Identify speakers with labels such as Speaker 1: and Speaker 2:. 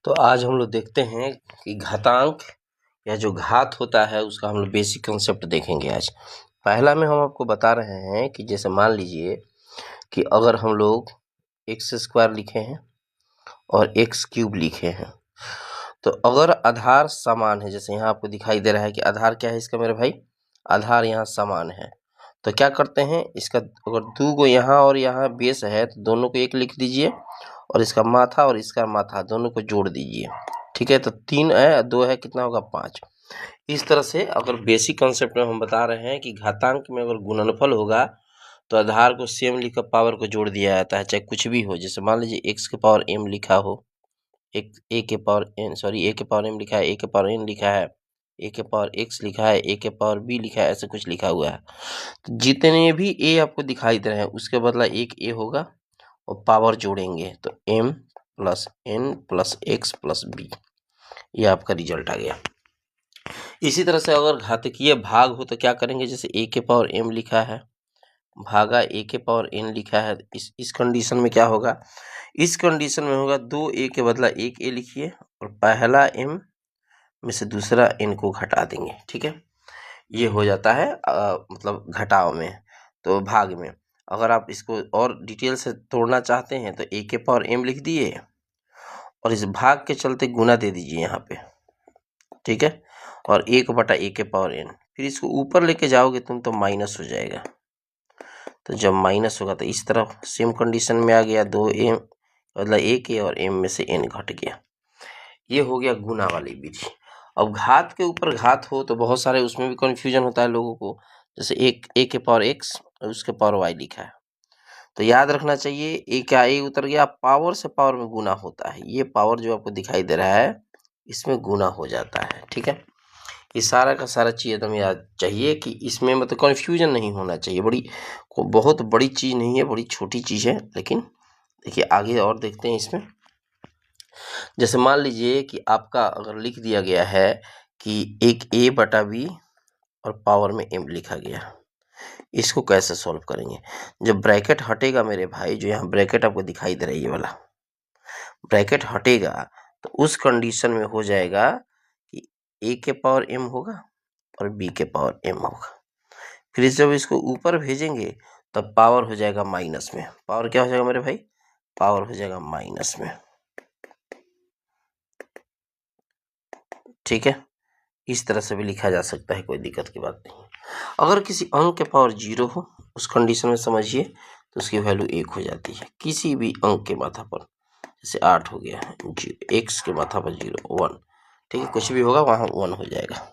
Speaker 1: तो आज हम लोग देखते हैं कि घातांक या जो घात होता है उसका हम लोग बेसिक कंसेप्ट देखेंगे आज। पहला में हम आपको बता रहे हैं कि जैसे मान लीजिए कि अगर हम लोग एक्स स्क्वायर लिखे हैं और एक्स क्यूब लिखे हैं, तो अगर आधार समान है, जैसे यहाँ आपको दिखाई दे रहा है कि आधार क्या है इसका मेरे भाई, आधार यहाँ समान है, तो क्या करते हैं, इसका अगर दो गो यहाँ और यहाँ बेस है तो दोनों को एक लिख दीजिए और इसका माथा और इसका माथा दोनों को जोड़ दीजिए। ठीक है, तो 3 है 2 है, कितना होगा 5। इस तरह से अगर बेसिक कंसेप्ट में हम बता रहे हैं कि घातांक में अगर गुणनफल होगा तो आधार को सेम लिखकर पावर को जोड़ दिया जाता है, चाहे कुछ भी हो। जैसे मान लीजिए एक्स के पावर m लिखा हो, एक ए के पावर m लिखा है, ए के पावर n लिखा है, ए के पावर x लिखा है, ए के पावर b लिखा है, ऐसे कुछ लिखा हुआ है। तो जितने भी ए आपको दिखाई दे रहे हैं उसके बदला एक ए होगा और पावर जोड़ेंगे तो m plus n plus x plus b, ये आपका रिजल्ट आ गया। इसी तरह से अगर घातकीय भाग हो तो क्या करेंगे, जैसे a के पावर m लिखा है भागा a के पावर n लिखा है, इस कंडीशन में क्या होगा, इस कंडीशन में होगा 2a के बदला 1a लिखिए और पहला m में से दूसरा n को घटा देंगे। ठीक है, ये हो जाता है मतलब घटाव में। तो भाग में अगर आप इसको और डिटेल से तोड़ना चाहते हैं तो a के पावर m लिख दिए और इस भाग के चलते गुना दे दीजिए यहाँ पे। ठीक है, और 1/a के पावर n, फिर इसको ऊपर लेके जाओगे तुम तो माइनस हो जाएगा। तो जब माइनस होगा तो इस तरफ सेम कंडीशन में आ गया, 2m मतलब 1a और m में से n घट गया। ये हो गया गुना वाली विधि। अब घात के ऊपर घात हो तो बहुत सारे उसमें भी कन्फ्यूजन होता है लोगों को, जैसे एक a के पावर x और उसके पावर y लिखा है, तो याद रखना चाहिए a क्या a उतर गया, पावर से पावर में गुना होता है। ये पावर जो आपको दिखाई दे रहा है इसमें गुना हो जाता है। ठीक है, ये सारा का सारा चीज़ एकदम याद चाहिए कि इसमें मतलब कन्फ्यूजन नहीं होना चाहिए। बहुत बड़ी चीज़ नहीं है, बड़ी छोटी चीज़ है। लेकिन देखिए आगे और देखते हैं इसमें। जैसे मान लीजिए कि आपका अगर लिख दिया गया है कि एक a/b और पावर में m लिखा गया, इसको कैसे सॉल्व करेंगे। जब ब्रैकेट हटेगा मेरे भाई, जो यहाँ ब्रैकेट आपको दिखाई दे रहा है ये वाला ब्रैकेट हटेगा, तो उस कंडीशन में हो जाएगा कि a के पावर m होगा और b के पावर m होगा। फिर जब इसको ऊपर भेजेंगे तब पावर हो जाएगा माइनस में। पावर क्या हो जाएगा मेरे भाई, पावर हो जाएगा माइनस में। ठीक है, इस तरह से भी लिखा जा सकता है, कोई दिक्कत की बात नहीं। अगर किसी अंक के पावर 0 हो उस कंडीशन में समझिए तो उसकी वैल्यू 1 हो जाती है। किसी भी अंक के माथा पर, जैसे 8 हो गया, x के माथा पर 0 1, ठीक है, कुछ भी होगा वहाँ 1 हो जाएगा।